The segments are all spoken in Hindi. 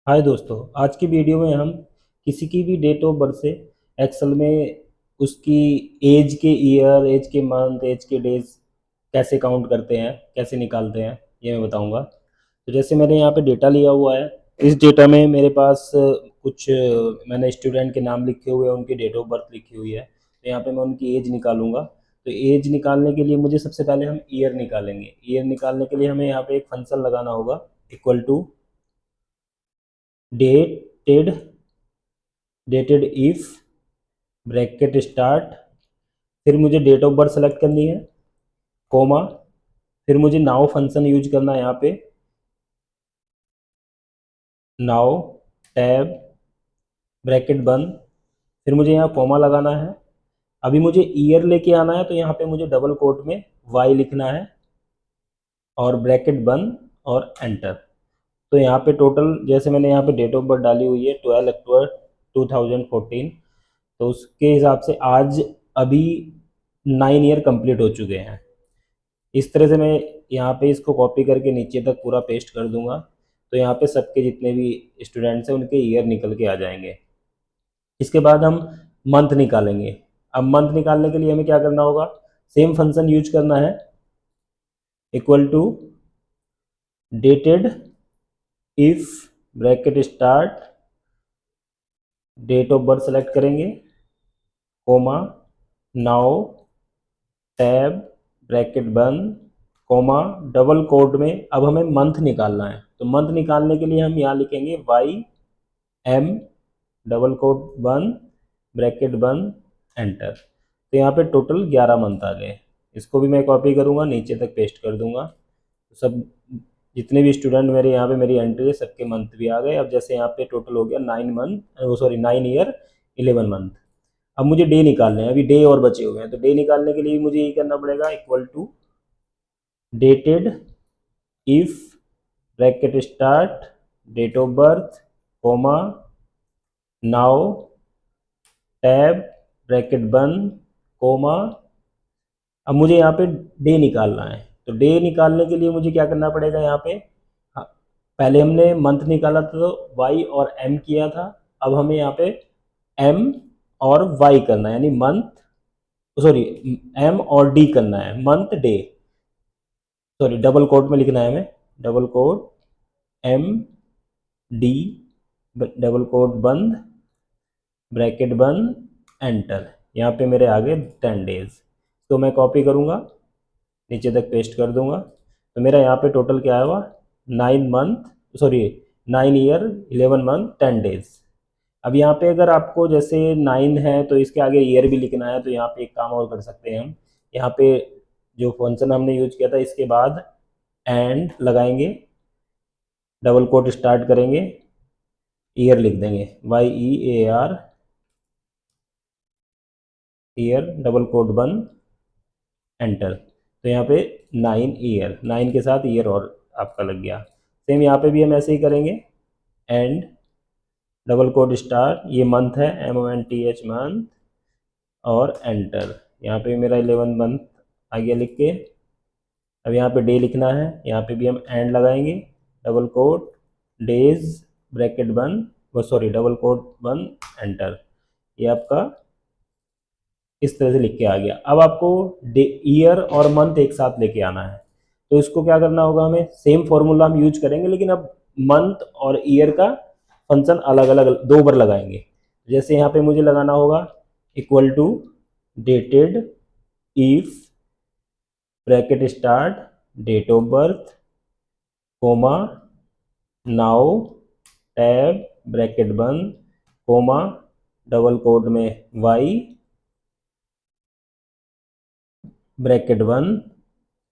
हाय दोस्तों, आज की वीडियो में हम किसी की भी डेट ऑफ बर्थ से एक्सेल में उसकी एज के ईयर, एज के मंथ, एज के डेज कैसे काउंट करते हैं, कैसे निकालते हैं, ये मैं बताऊंगा। तो जैसे मैंने यहाँ पे डेटा लिया हुआ है। इस डेटा में मेरे पास कुछ मैंने स्टूडेंट के नाम लिखे हुए हैं, उनकी डेट ऑफ बर्थ लिखी हुई है। तो यहाँ पे मैं उनकी एज निकालूंगा। तो एज निकालने के लिए मुझे सबसे पहले हम ईयर निकालेंगे। ईयर निकालने के लिए हमें यहाँ पे एक फंक्शन लगाना होगा, equal to dated dated if bracket start. फिर मुझे डेट ऑफ बर्थ सेलेक्ट करनी है, कोमा। फिर मुझे नाउ फंक्शन यूज करना है यहाँ पे, नाउ टैब ब्रैकेट बंद। फिर मुझे यहाँ कोमा लगाना है। अभी मुझे ईयर लेके आना है, तो यहाँ पे मुझे डबल कोट में वाई लिखना है और ब्रैकेट बंद और एंटर। तो यहाँ पे टोटल, जैसे मैंने यहाँ पे डेट ऑफ बर्थ डाली हुई है 12 अक्टूबर 2014, तो उसके हिसाब से आज अभी 9 ईयर कंप्लीट हो चुके हैं। इस तरह से मैं यहाँ पे इसको कॉपी करके नीचे तक पूरा पेस्ट कर दूंगा। तो यहाँ पे सबके जितने भी स्टूडेंट्स हैं उनके ईयर निकल के आ जाएंगे। इसके बाद हम मंथ निकालेंगे। अब मंथ निकालने के लिए हमें क्या करना होगा, सेम फंक्शन यूज करना है, equal to dated if bracket start, date of birth select करेंगे, कोमा, नाउ टैब ब्रैकेट बंद, कोमा, डबल कोट में अब हमें मंथ निकालना है। तो मंथ निकालने के लिए हम यहाँ लिखेंगे वाई एम डबल कोट बंद ब्रैकेट बंद एंटर। तो यहाँ पे टोटल 11 मंथ आ गए। इसको भी मैं कॉपी करूँगा, नीचे तक पेस्ट कर दूंगा। तो सब जितने भी स्टूडेंट मेरे यहाँ पे मेरी एंट्री है, सबके मंथ भी आ गए। अब जैसे यहाँ पे टोटल हो गया 9 ईयर 11 अब मुझे डे निकालने हैं। अभी डे और बचे हुए हैं, तो डे निकालने के लिए मुझे ये करना पड़ेगा, equal to dated if bracket start, date of birth, comma, now tab bracket बंद, कोमा। अब मुझे यहाँ पे डे निकालना है। तो डे निकालने के लिए मुझे क्या करना पड़ेगा यहाँ पे, हाँ, पहले हमने मंथ निकाला था तो वाई और एम किया था। अब हमें यहाँ पे एम और वाई करना है, यानी मंथ, सॉरी, एम और डी करना है, month day. Sorry, double quote में लिखना है हमें, double quote M D double quote बंद ब्रैकेट बंद एंटर। यहाँ पे मेरे आगे 10 डेज। तो मैं कॉपी करूँगा, नीचे तक पेस्ट कर दूंगा। तो मेरा यहाँ पे टोटल क्या आएगा, 9 month, sorry, 9 year 11 month 10 days. अब यहाँ पे अगर आपको जैसे 9 है तो इसके आगे ईयर भी लिखना है, तो यहाँ पे एक काम और कर सकते हैं हम। यहाँ पे जो फंक्शन हमने यूज किया था, इसके बाद एंड लगाएंगे, डबल कोट स्टार्ट करेंगे, ईयर लिख देंगे, YEAR, ईयर डबल कोट बंद एंटर। तो यहाँ पे 9 ईयर, 9 के साथ ईयर और आपका लग गया। सेम यहाँ पे भी हम ऐसे ही करेंगे, एंड डबल कोट स्टार, ये मंथ है, MONTH मंथ, और एंटर। यहाँ पे मेरा 11 मंथ आ गया लिख के। अब यहाँ पे डे लिखना है, यहाँ पे भी हम एंड लगाएंगे, डबल कोट डेज ब्रैकेट बंद, वो सॉरी डबल कोट बंद एंटर। ये आपका इस तरह से लिख के आ गया। अब आपको डे, ईयर और मंथ एक साथ लेके आना है। तो इसको क्या करना होगा, हमें सेम फॉर्मूला हम यूज करेंगे, लेकिन अब मंथ और ईयर का फंक्शन अलग अलग 2 बार लगाएंगे। जैसे यहाँ पे मुझे लगाना होगा, equal to dated if bracket start, date of birth, comma, now tab bracket बंद, कोमा, डबल कोट में वाई ब्रैकेट बंद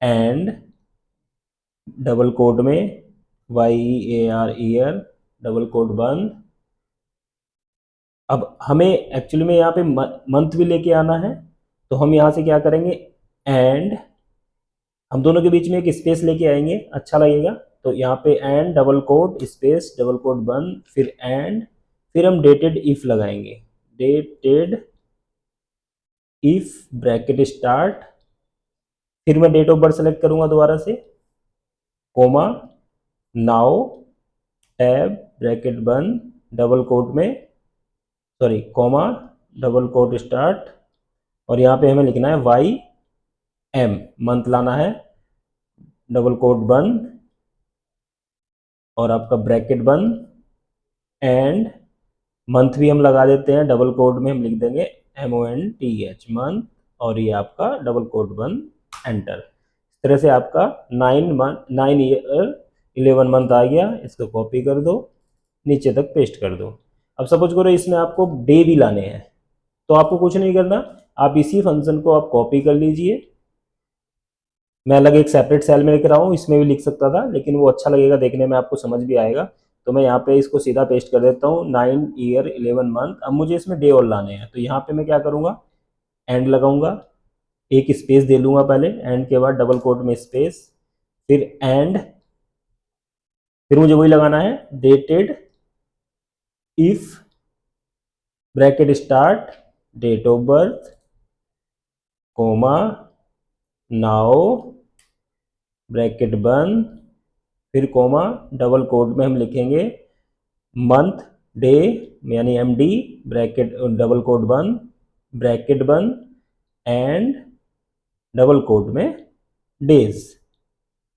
एंड डबल कोट में YEAR ईयर डबल कोट बंद। अब हमें एक्चुअली में यहाँ पे मंथ भी लेके आना है। तो हम यहाँ से क्या करेंगे, एंड हम दोनों के बीच में एक स्पेस लेके आएंगे, अच्छा लगेगा। तो यहाँ पे and double quote space double quote बंद, फिर एंड, फिर हम डेटेड इफ लगाएंगे, डेटेड इफ ब्रैकेट स्टार्ट, फिर मैं डेट ऑफ बर्थ सेलेक्ट करूंगा दोबारा से, कोमा, नाउ टैब ब्रैकेट बंद डबल कोट में, sorry comma, double quote start, और यहाँ पे हमें लिखना है वाई एम, मंथ लाना है, डबल कोट बंद और आपका ब्रैकेट बंद, एंड मंथ भी हम लगा देते हैं, डबल कोट में हम लिख देंगे MONTH मंथ, और ये आपका डबल कोट बंद, एंटर। इस तरह से आपका 9 ईयर 11 मंथ आ गया। इसको कॉपी कर दो, नीचे तक पेस्ट कर दो। अब सपोज करो इसमें आपको डे भी लाने हैं, तो आपको कुछ नहीं करना, आप इसी फंक्शन को आप कॉपी कर लीजिए। मैं अलग एक सेपरेट सेल में लिख रहा हूँ, इसमें भी लिख सकता था लेकिन वो अच्छा लगेगा देखने में, आपको समझ भी आएगा। तो मैं यहाँ पे इसको सीधा पेस्ट कर देता हूँ 9 ईयर 11 मंथ। अब मुझे इसमें डे और लाने हैं, तो यहाँ पे मैं क्या करूँगा, एंड लगाऊंगा, एक स्पेस दे लूँगा पहले, एंड के बाद डबल कोट में स्पेस, फिर एंड, फिर मुझे वही लगाना है dated if bracket start date of birth comma now bracket बंद, फिर कोमा, डबल कोट में हम लिखेंगे मंथ डे यानी MD, ब्रैकेट डबल कोट बंद, ब्रैकेट बंद, एंड डबल कोट में days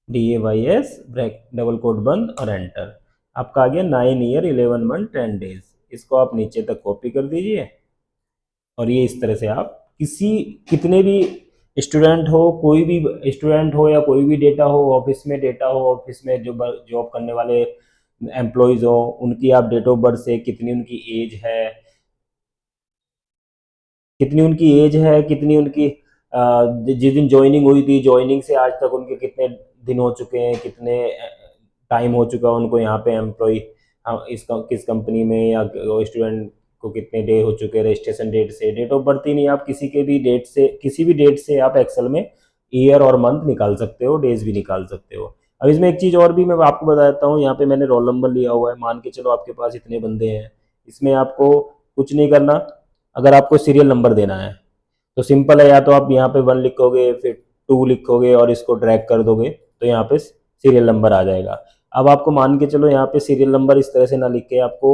DAYS, bracket double quote बंद और एंटर। आपका आ गया 9 ईयर 11 मंथ 10 डेज। इसको आप नीचे तक कॉपी कर दीजिए, और ये इस तरह से आप कितने भी स्टूडेंट हो, कोई भी स्टूडेंट हो या कोई भी डेटा हो, ऑफिस में डेटा हो, ऑफिस में जो जॉब करने वाले एम्प्लॉयज़ हो, उनकी आप डेट ऑफ बर्थ से कितनी उनकी एज है, कितनी उनकी जिस दिन ज्वाइनिंग हुई थी, ज्वाइनिंग से आज तक उनके कितने दिन हो चुके हैं, कितने टाइम हो चुका है उनको यहाँ पे एम्प्लॉय किस कंपनी में, या स्टूडेंट को कितने डे हो चुके हैं रजिस्ट्रेशन डेट से। डेट ऑफ बर्थ ही नहीं, आप किसी भी डेट से आप एक्सेल में ईयर और मंथ निकाल सकते हो, डेज भी निकाल सकते हो। अब इसमें एक चीज़ और भी मैं आपको बता देता हूँ, यहाँ पे मैंने रोल नंबर लिया हुआ है, मान के चलो आपके पास इतने बंदे हैं, इसमें आपको कुछ नहीं करना। अगर आपको सीरियल नंबर देना है तो सिंपल है, या तो आप यहाँ पे 1 लिखोगे, फिर 2 लिखोगे और इसको ड्रैग कर दोगे, तो यहाँ पे सीरियल नंबर आ जाएगा। अब आपको मान के चलो यहाँ पे सीरियल नंबर इस तरह से ना लिख के आपको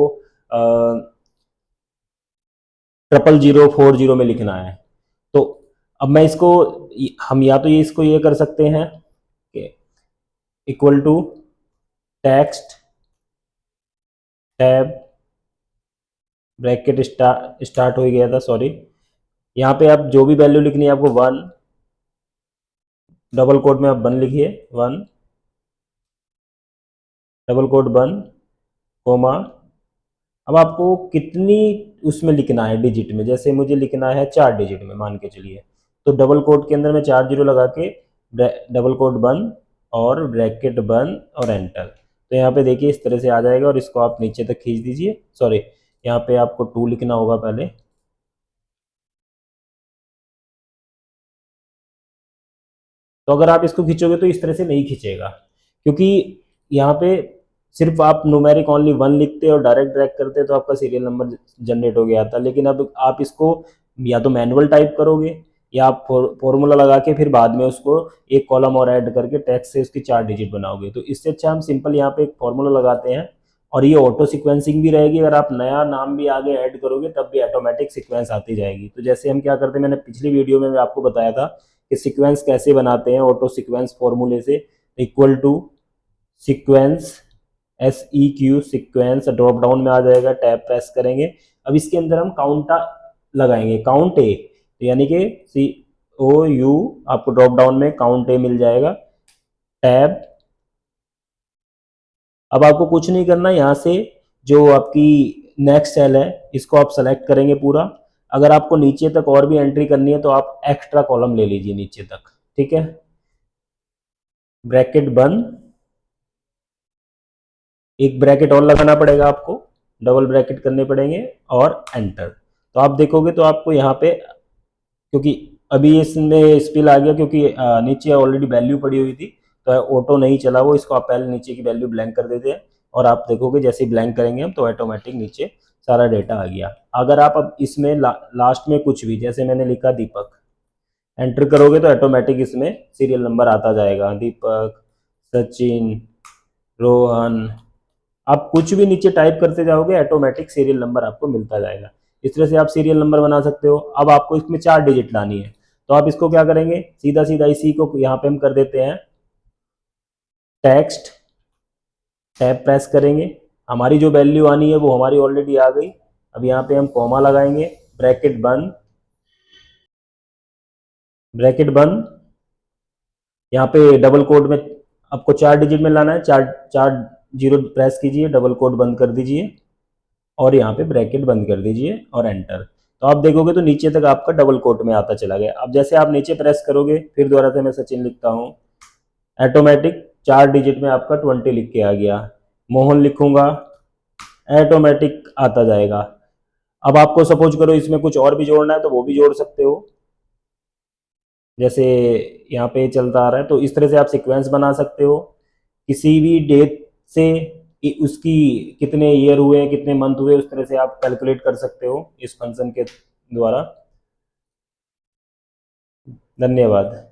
00040 में लिखना है, तो अब मैं इसको, हम या तो इसको ये कर सकते हैं कि equal to text tab bracket start हो गया था, सॉरी, यहाँ पे आप जो भी वैल्यू लिखनी है आपको 1, डबल कोट में आप 1 लिखिए, 1 डबल कोट बंद कोमा। अब आपको कितनी उसमें लिखना है डिजिट में, जैसे मुझे लिखना है 4 डिजिट में मान के चलिए, तो डबल कोट के अंदर मैं 4 जीरो लगा के डबल कोट बंद और ब्रैकेट बंद और एंटर। तो यहाँ पे देखिए इस तरह से आ जाएगा, और इसको आप नीचे तक खींच दीजिए, सॉरी यहाँ पे आपको 2 लिखना होगा पहले, तो अगर आप इसको खींचोगे तो इस तरह से नहीं खींचेगा, क्योंकि यहाँ पे सिर्फ आप न्यूमेरिक ओनली 1 लिखते और डायरेक्ट ड्रैग करते तो आपका सीरियल नंबर जनरेट हो गया था। लेकिन अब आप इसको या तो मैनुअल टाइप करोगे, या आप फॉर्मूला लगा के फिर बाद में उसको एक कॉलम और ऐड करके टेक्स्ट से उसकी 4 डिजिट बनाओगे। तो इससे अच्छा हम सिंपल यहाँ पे एक फॉर्मूला लगाते हैं, और ये ऑटो सिक्वेंसिंग भी रहेगी। अगर आप नया नाम भी आगे ऐड करोगे तब भी ऑटोमेटिक सिक्वेंस आती जाएगी। तो जैसे हम क्या करते हैं, मैंने पिछली वीडियो में आपको बताया था कि सीक्वेंस कैसे बनाते हैं ऑटो सीक्वेंस फॉर्मूले से, equal to sequence SEQ sequence, drop down में आ जाएगा, टैब प्रेस करेंगे। अब इसके अंदर हम काउंट लगाएंगे, काउंट ए, यानी कि COU, आपको ड्रॉप डाउन में काउंट ए मिल जाएगा, टैब। अब आपको कुछ नहीं करना, यहाँ से जो आपकी नेक्स्ट सेल है इसको आप सेलेक्ट करेंगे पूरा। अगर आपको नीचे तक और भी एंट्री करनी है तो आप एक्स्ट्रा कॉलम ले लीजिए नीचे तक, ठीक है। ब्रैकेट बंद, एक ब्रैकेट और लगाना पड़ेगा आपको, डबल ब्रैकेट करने पड़ेंगे और एंटर। तो आप देखोगे तो आपको यहाँ पे, क्योंकि अभी इसमें स्पिल आ गया क्योंकि नीचे ऑलरेडी वैल्यू पड़ी हुई थी, तो ऑटो नहीं चला वो, इसको आप पहले नीचे की वैल्यू ब्लैंक कर देते हैं, और आप देखोगे जैसे ही ब्लैंक करेंगे हम तो ऑटोमेटिक नीचे सारा डेटा आ गया। अगर आप अब इसमें लास्ट में कुछ भी, जैसे मैंने लिखा दीपक, एंटर करोगे तो ऑटोमेटिक इसमें सीरियल नंबर आता जाएगा, दीपक, सचिन, रोहन। आप कुछ भी नीचे टाइप करते जाओगे ऑटोमेटिक सीरियल नंबर आपको मिलता जाएगा। इस तरह से आप सीरियल नंबर बना सकते हो। अब आपको इसमें 4 डिजिट लानी है, तो आप इसको क्या करेंगे, सीधा सीधा इसी को यहाँ पे हम कर देते हैं टेक्स्ट, टैब प्रेस करेंगे, हमारी जो वैल्यू आनी है वो हमारी ऑलरेडी आ गई। अब यहाँ पे हम कॉमा लगाएंगे, ब्रैकेट बंद, ब्रैकेट बंद, यहाँ पे डबल कोड में आपको 4 डिजिट में लाना है, चार चार जीरो प्रेस कीजिए, डबल कोड बंद कर दीजिए और यहाँ पे ब्रैकेट बंद कर दीजिए और एंटर। तो आप देखोगे तो नीचे तक आपका डबल कोट में आता चला गया। अब जैसे आप नीचे प्रेस करोगे, फिर दोबारा से मैं सचिन लिखता हूँ, ऑटोमेटिक 4 डिजिट में आपका 20 लिख के आ गया। मोहन लिखूंगा, ऑटोमेटिक आता जाएगा। अब आपको सपोज करो इसमें कुछ और भी जोड़ना है तो वो भी जोड़ सकते हो, जैसे यहाँ पे चलता आ रहा है। तो इस तरह से आप सीक्वेंस बना सकते हो, किसी भी डेट से उसकी कितने ईयर हुए, कितने मंथ हुए, उस तरह से आप कैलकुलेट कर सकते हो इस फंक्शन के द्वारा। धन्यवाद।